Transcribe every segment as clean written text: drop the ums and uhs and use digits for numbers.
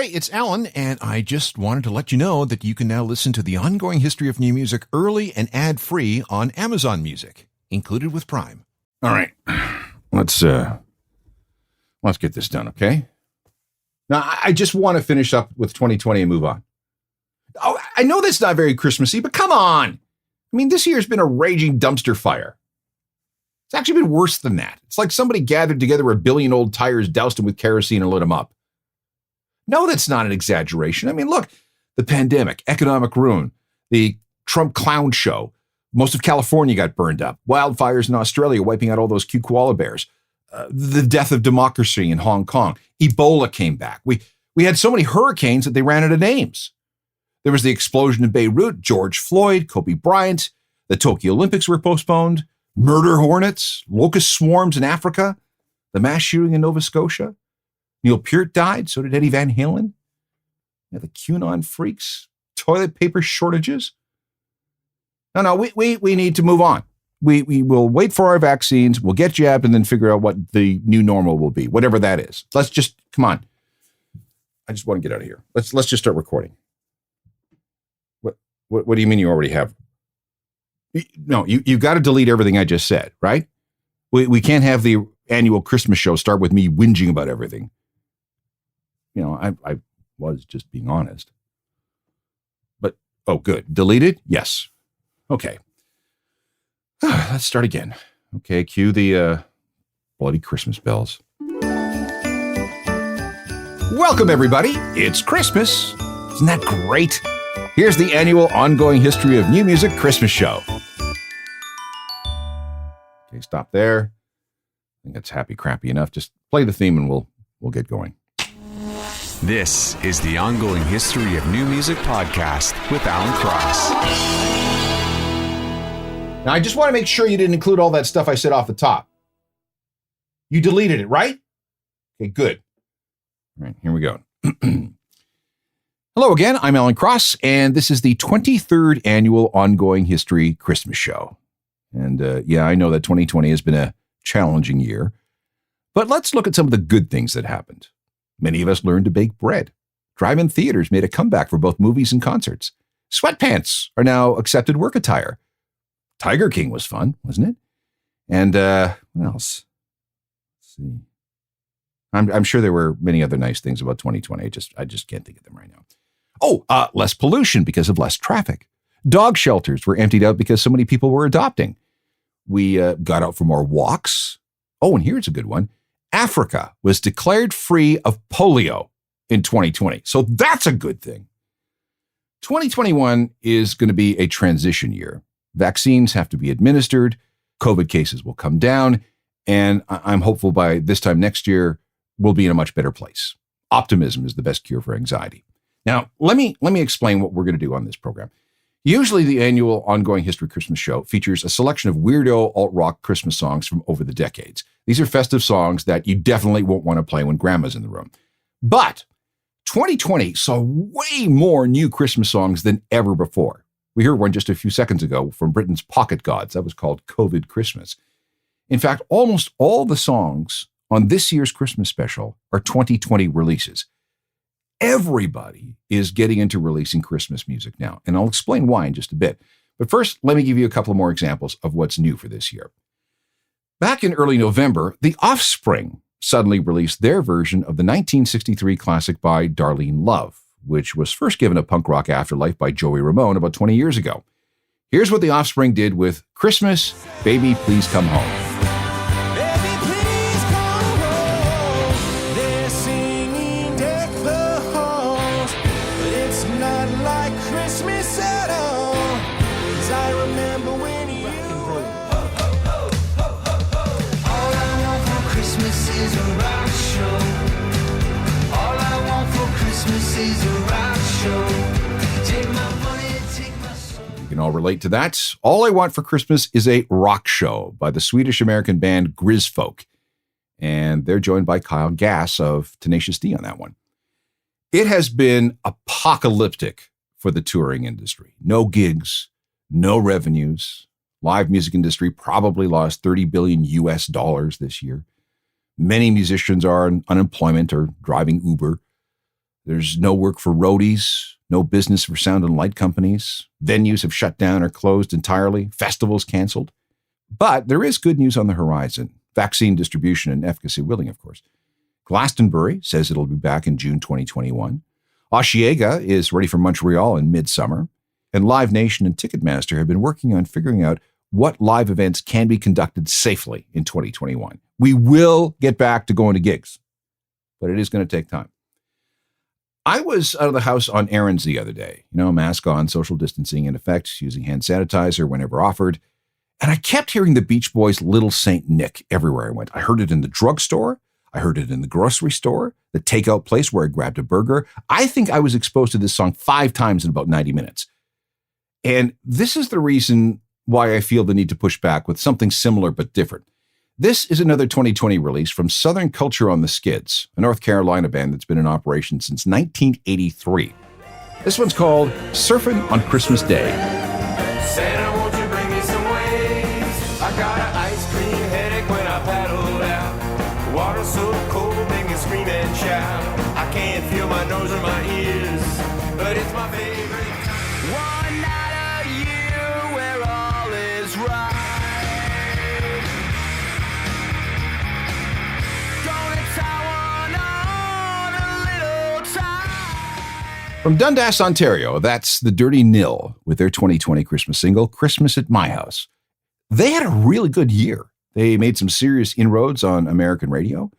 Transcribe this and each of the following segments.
Hey, it's Alan, and I just wanted to let you know that you can now listen to the ongoing history of new music early and ad-free on Amazon Music, included with Prime. All right, let's get this done, okay? Now, I just want to finish up with 2020 and move on. Oh, I know that's not very Christmassy, but come on. I mean, this year's been a raging dumpster fire. It's actually been worse than that. It's like somebody gathered together a billion old tires, doused them with kerosene, and lit them up. No, that's not an exaggeration. I mean, look, the pandemic, economic ruin, the Trump clown show, most of California got burned up, wildfires in Australia wiping out all those cute koala bears, the death of democracy in Hong Kong, Ebola came back. We had so many hurricanes that they ran out of names. There was the explosion in Beirut, George Floyd, Kobe Bryant, the Tokyo Olympics were postponed, murder hornets, locust swarms in Africa, the mass shooting in Nova Scotia. Neil Peart died, so did Eddie Van Halen. The QAnon freaks, toilet paper shortages. No, we need to move on. We will wait for our vaccines, we'll get jabbed, and then figure out what the new normal will be, whatever that is. Let's just, come on. I just want to get out of here. Let's just start recording. What do you mean you already have? No, you've got to delete everything I just said, right? We can't have the annual Christmas show start with me whinging about everything. You know, I was just being honest. But, oh, good. Deleted? Yes. Okay. Let's start again. Okay, cue the bloody Christmas bells. Welcome, everybody. It's Christmas. Isn't that great? Here's the annual ongoing history of new music Christmas show. Okay, stop there. I think that's happy crappy enough. Just play the theme and we'll get going. This is the ongoing history of new music podcast with Alan Cross. Now, I just want to make sure you didn't include all that stuff I said off the top. You deleted it, right? Okay, good. All right, here we go. Hello again, I'm Alan Cross, and this is the 23rd annual ongoing history Christmas show. And yeah, I know that 2020 has been a challenging year, but let's look at some of the good things that happened. Many of us learned to bake bread. Drive-in theaters made a comeback for both movies and concerts. Sweatpants are now accepted work attire. Tiger King was fun, wasn't it? And what else? Let's see. I'm sure there were many other nice things about 2020. I just can't think of them right now. Oh, less pollution because of less traffic. Dog shelters were emptied out because so many people were adopting. We got out for more walks. Oh, and here's a good one. Africa was declared free of polio in 2020. So that's a good thing. 2021 is going to be a transition year. Vaccines have to be administered. COVID cases will come down. And I'm hopeful by this time next year, we'll be in a much better place. Optimism is the best cure for anxiety. Now, let me explain what we're going to do on this program. Usually the annual ongoing history Christmas show features a selection of weirdo alt-rock Christmas songs from over the decades. These are festive songs that you definitely won't want to play when grandma's in the room. But 2020 saw way more new Christmas songs than ever before. We heard one just a few seconds ago from Britain's Pocket Gods. That was called COVID Christmas. In fact, almost all the songs on this year's Christmas special are 2020 releases. Everybody is getting into releasing Christmas music now, and I'll explain why in just a bit. But first, let me give you a couple more examples of what's new for this year. Back in early November, The Offspring suddenly released their version of the 1963 classic by Darlene Love, which was first given a punk rock afterlife by Joey Ramone about 20 years ago. Here's what The Offspring did with Christmas, Baby Please Come Home. You can all relate to that. All I Want for Christmas is a Rock Show by the Swedish-American band Grisfolk. And they're joined by Kyle Gass of Tenacious D on that one. It has been apocalyptic for the touring industry. No gigs, no revenues. Live music industry probably lost $30 billion US this year. Many musicians are on unemployment or driving Uber. There's no work for roadies, no business for sound and light companies. Venues have shut down or closed entirely. Festivals canceled. But there is good news on the horizon. Vaccine distribution and efficacy willing, of course. Glastonbury says it'll be back in June 2021. Osheaga is ready for Montreal in midsummer. And Live Nation and Ticketmaster have been working on figuring out what live events can be conducted safely in 2021. We will get back to going to gigs, but it is going to take time. I was out of the house on errands the other day, mask on, social distancing in effect, using hand sanitizer whenever offered. And I kept hearing the Beach Boys' Little Saint Nick everywhere I went. I heard it in the drugstore. I heard it in the grocery store, the takeout place where I grabbed a burger. I think I was exposed to this song 5 times in about 90 minutes. And this is the reason why I feel the need to push back with something similar but different. This is another 2020 release from Southern Culture on the Skids, a North Carolina band that's been in operation since 1983. This one's called Surfing on Christmas Day. Santa, won't you bring me some waves? I got an ice cream headache when I paddled out. Water so cold, make me scream and shout. I can't feel my nose or my ears, but it's my favorite. One night a year where all is right. Gonna tie one on a little tie. From Dundas, Ontario, that's the Dirty Nil with their 2020 Christmas single, Christmas at My House. They had a really good year. They made some serious inroads on American radio.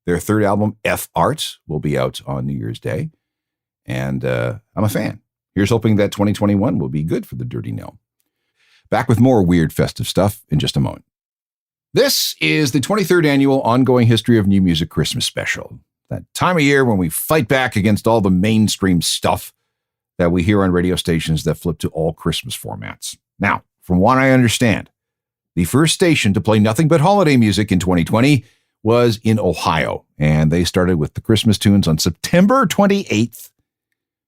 Their third album, F Art, will be out on New Year's Day. And I'm a fan. Here's hoping that 2021 will be good for the Dirty Nil. Back with more weird festive stuff in just a moment. This is the 23rd annual Ongoing History of New Music Christmas special. That time of year when we fight back against all the mainstream stuff that we hear on radio stations that flip to all Christmas formats. Now, from what I understand, the first station to play nothing but holiday music in 2020 was in Ohio, and they started with the Christmas tunes on September 28th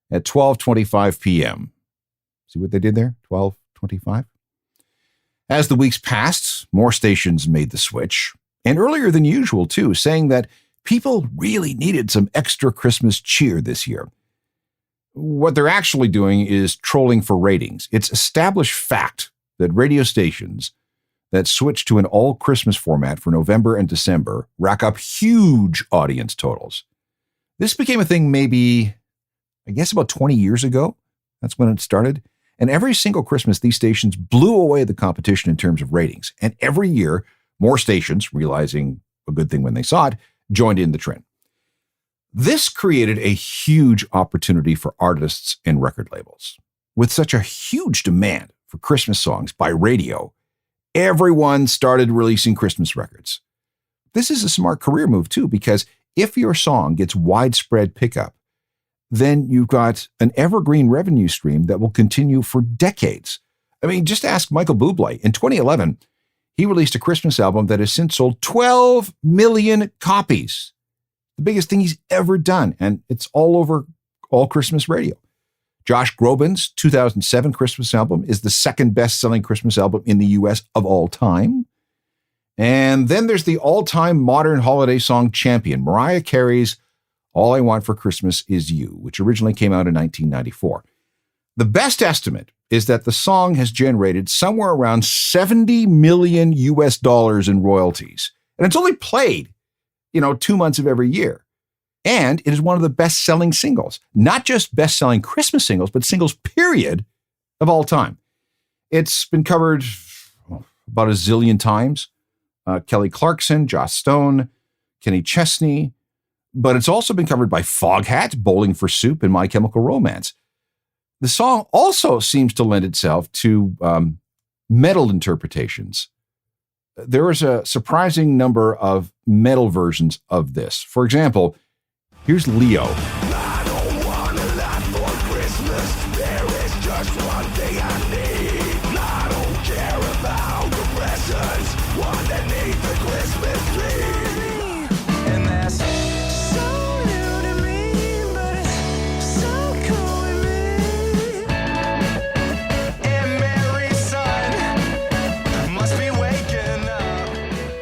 at 12:25 p.m. See what they did there? 12:25. As the weeks passed, more stations made the switch, and earlier than usual, too, saying that people really needed some extra Christmas cheer this year. What they're actually doing is trolling for ratings. It's established fact that radio stations that switch to an all-Christmas format for November and December rack up huge audience totals. This became a thing maybe, I guess, about 20 years ago. That's when it started. And every single Christmas, these stations blew away the competition in terms of ratings. And every year, more stations, realizing a good thing when they saw it, joined in the trend. This created a huge opportunity for artists and record labels. With such a huge demand for Christmas songs by radio, everyone started releasing Christmas records. This is a smart career move, too, because if your song gets widespread pickup, then you've got an evergreen revenue stream that will continue for decades. I mean, just ask Michael Bublé. In 2011, he released a Christmas album that has since sold 12 million copies. The biggest thing he's ever done, and it's all over all Christmas radio. Josh Groban's 2007 Christmas album is the second best-selling Christmas album in the U.S. of all time. And then there's the all-time modern holiday song champion, Mariah Carey's All I Want for Christmas Is You, which originally came out in 1994. The best estimate is that the song has generated somewhere around $70 million in royalties. And it's only played, 2 months of every year. And it is one of the best-selling singles, not just best-selling Christmas singles, but singles, period, of all time. It's been covered about a zillion times. Kelly Clarkson, Joss Stone, Kenny Chesney, but it's also been covered by Foghat, Bowling for Soup, and My Chemical Romance. The song also seems to lend itself to metal interpretations. There is a surprising number of metal versions of this. For example, here's Leo. I don't want a lot for Christmas. There is just one thing I need. I don't care about the presents underneath the Christmas tree. And that's so new to me, but it's so cool to me. And Mary's son must be waking up.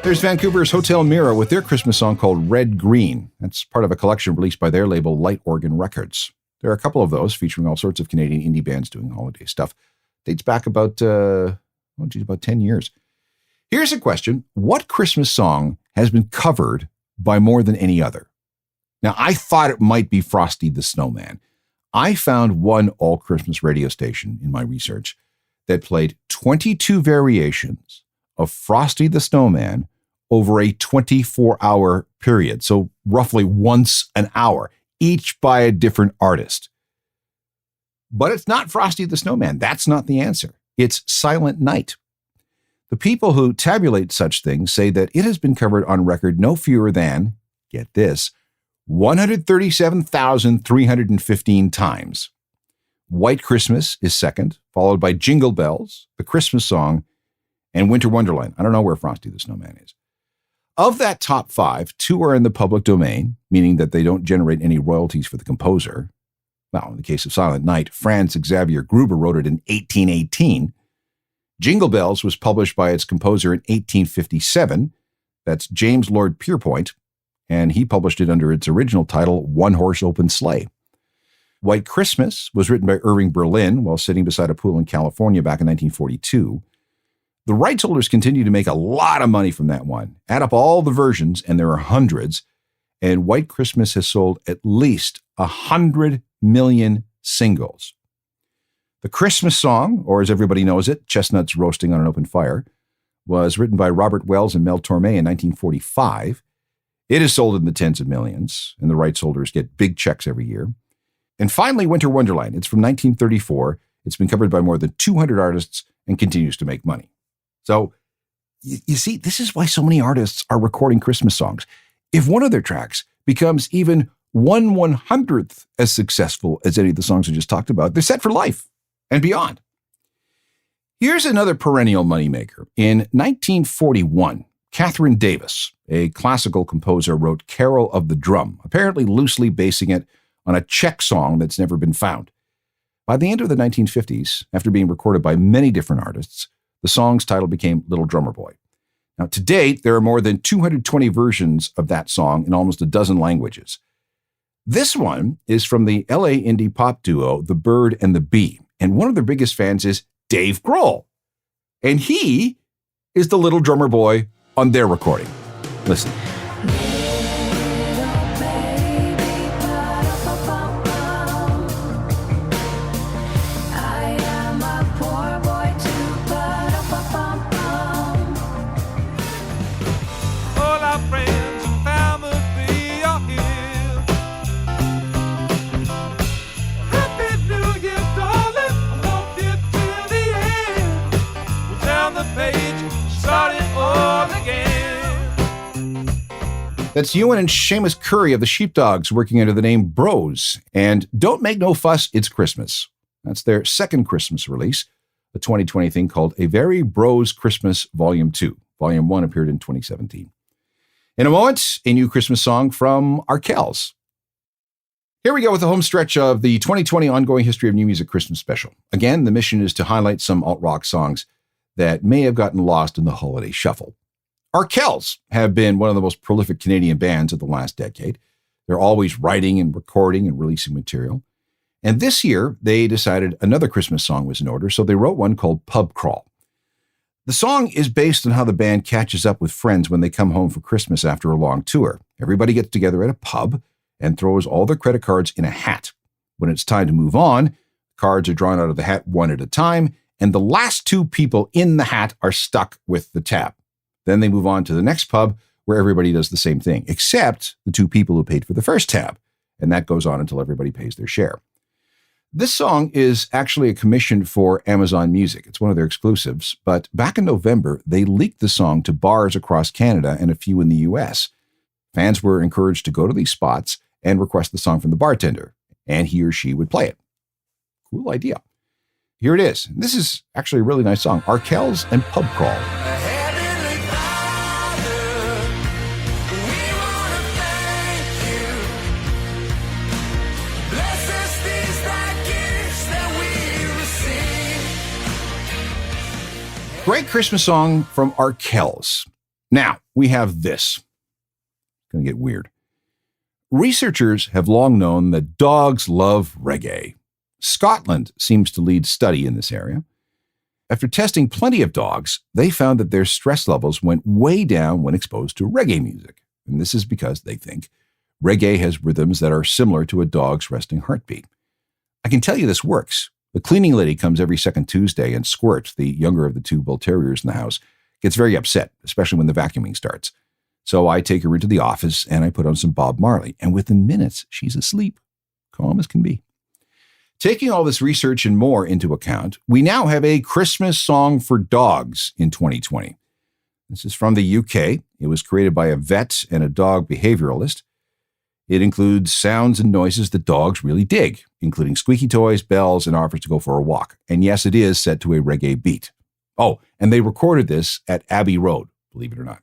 There's Vancouver's Hotel Mira with their Christmas song called Red Green. That's part of a collection released by their label Light Organ Records. There are a couple of those featuring all sorts of Canadian indie bands doing holiday stuff. Dates back about 10 years. Here's a question. What Christmas song has been covered by more than any other? Now, I thought it might be Frosty the Snowman. I found one all-Christmas radio station in my research that played 22 variations of Frosty the Snowman over a 24-hour period. So roughly once an hour, each by a different artist. But it's not Frosty the Snowman. That's not the answer. It's Silent Night. The people who tabulate such things say that it has been covered on record no fewer than, get this, 137,315 times. White Christmas is second, followed by Jingle Bells, The Christmas Song, and Winter Wonderland. I don't know where Frosty the Snowman is. Of that top 5, 2 are in the public domain, meaning that they don't generate any royalties for the composer. Well, in the case of Silent Night, Franz Xavier Gruber wrote it in 1818. Jingle Bells was published by its composer in 1857. That's James Lord Pierpoint, and he published it under its original title, One Horse Open Sleigh. White Christmas was written by Irving Berlin while sitting beside a pool in California back in 1942. The rights holders continue to make a lot of money from that one. Add up all the versions, and there are hundreds, and White Christmas has sold at least 100 million singles. The Christmas Song, or as everybody knows it, Chestnuts Roasting on an Open Fire, was written by Robert Wells and Mel Torme in 1945. It is sold in the tens of millions, and the rights holders get big checks every year. And finally, Winter Wonderland. It's from 1934. It's been covered by more than 200 artists and continues to make money. So, you see, this is why so many artists are recording Christmas songs. If one of their tracks becomes even 1/100th as successful as any of the songs I just talked about, they're set for life and beyond. Here's another perennial moneymaker. In 1941, Catherine Davis, a classical composer, wrote Carol of the Drum, apparently loosely basing it on a Czech song that's never been found. By the end of the 1950s, after being recorded by many different artists, the song's title became Little Drummer Boy. Now, to date, there are more than 220 versions of that song in almost a dozen languages. This one is from the LA indie pop duo The Bird and the Bee, and one of their biggest fans is Dave Grohl. And he is the Little Drummer Boy on their recording. Listen. That's Ewan and Seamus Curry of the Sheepdogs working under the name Bros. And Don't Make No Fuss, It's Christmas. That's their second Christmas release, a 2020 thing called A Very Bros Christmas Volume 2. Volume 1 appeared in 2017. In a moment, a new Christmas song from Arkells. Here we go with the home stretch of the 2020 Ongoing History of New Music Christmas Special. Again, the mission is to highlight some alt-rock songs that may have gotten lost in the holiday shuffle. Arkells have been one of the most prolific Canadian bands of the last decade. They're always writing and recording and releasing material. And this year, they decided another Christmas song was in order, so they wrote one called Pub Crawl. The song is based on how the band catches up with friends when they come home for Christmas after a long tour. Everybody gets together at a pub and throws all their credit cards in a hat. When it's time to move on, cards are drawn out of the hat one at a time, and the last 2 people in the hat are stuck with the tab. Then they move on to the next pub where everybody does the same thing, except the 2 people who paid for the first tab. And that goes on until everybody pays their share. This song is actually a commission for Amazon Music. It's one of their exclusives. But back in November, they leaked the song to bars across Canada and a few in the US. Fans were encouraged to go to these spots and request the song from the bartender, and he or she would play it. Cool idea. Here it is. This is actually a really nice song. Arkells and Pub Crawl. Great Christmas song from Arkells. Now, we have this. It's going to get weird. Researchers have long known that dogs love reggae. Scotland seems to lead study in this area. After testing plenty of dogs, they found that their stress levels went way down when exposed to reggae music. And this is because they think reggae has rhythms that are similar to a dog's resting heartbeat. I can tell you this works. The cleaning lady comes every second Tuesday, and Squirt, the younger of the two bull terriers in the house, gets very upset, especially when the vacuuming starts. So I take her into the office and I put on some Bob Marley, and within minutes, she's asleep, calm as can be. Taking all this research and more into account, we now have a Christmas song for dogs in 2020. This is from the UK. It was created by a vet and a dog behavioralist. It includes sounds and noises that dogs really dig, including squeaky toys, bells, and offers to go for a walk. And yes, it is set to a reggae beat. Oh, and they recorded this at Abbey Road, believe it or not.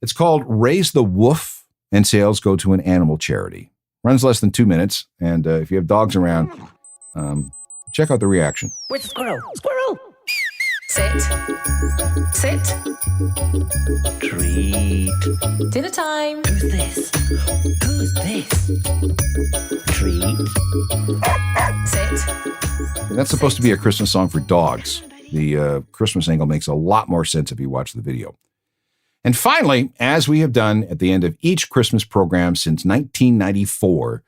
It's called Raise the Woof, and sales go to an animal charity. Runs less than 2 minutes, and if you have dogs around, check out the reaction. Where's the squirrel? Squirrel! Sit. Sit. Treat. Dinner time. Who's this? Who's this? Treat. Sit. And that's supposed to be a Christmas song for dogs. The Christmas angle makes a lot more sense if you watch the video. And finally, as we have done at the end of each Christmas program since 1994,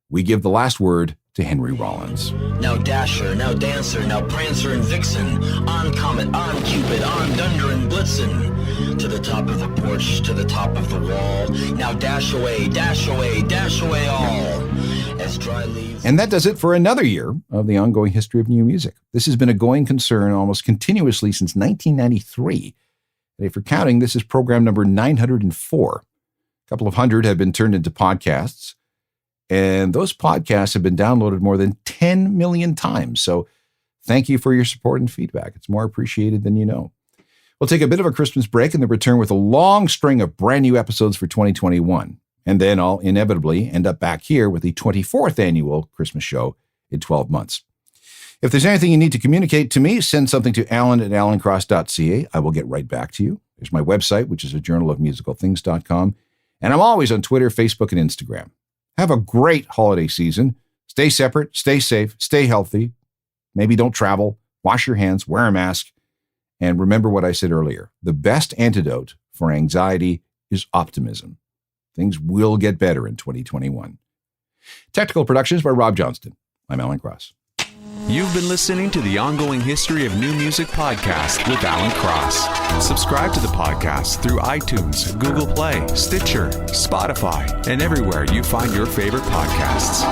we give the last word to Henry Rollins. Now Dasher, now Dancer, now Prancer and Vixen, on Comet, on Cupid, on Dunder and Blitzen, to the top of the porch, to the top of the wall, now dash away, dash away, dash away all, as dry leaves. And that does it for another year of the ongoing history of new music. This has been a going concern almost continuously since 1993. And if you're counting, this is program number 904. A couple of hundred have been turned into podcasts. And those podcasts have been downloaded more than 10 million times. So thank you for your support and feedback. It's more appreciated than you know. We'll take a bit of a Christmas break and then return with a long string of brand new episodes for 2021. And then I'll inevitably end up back here with the 24th annual Christmas show in 12 months. If there's anything you need to communicate to me, send something to alan@alancross.ca. I will get right back to you. There's my website, which is a journal of musicalthings.com. And I'm always on Twitter, Facebook, and Instagram. Have a great holiday season. Stay separate, stay safe, stay healthy. Maybe don't travel. Wash your hands, wear a mask. And remember what I said earlier. The best antidote for anxiety is optimism. Things will get better in 2021. Technical productions by Rob Johnston. I'm Alan Cross. You've been listening to the Ongoing History of New Music podcast with Alan Cross. Subscribe to the podcast through iTunes, Google Play, Stitcher, Spotify, and everywhere you find your favorite podcasts.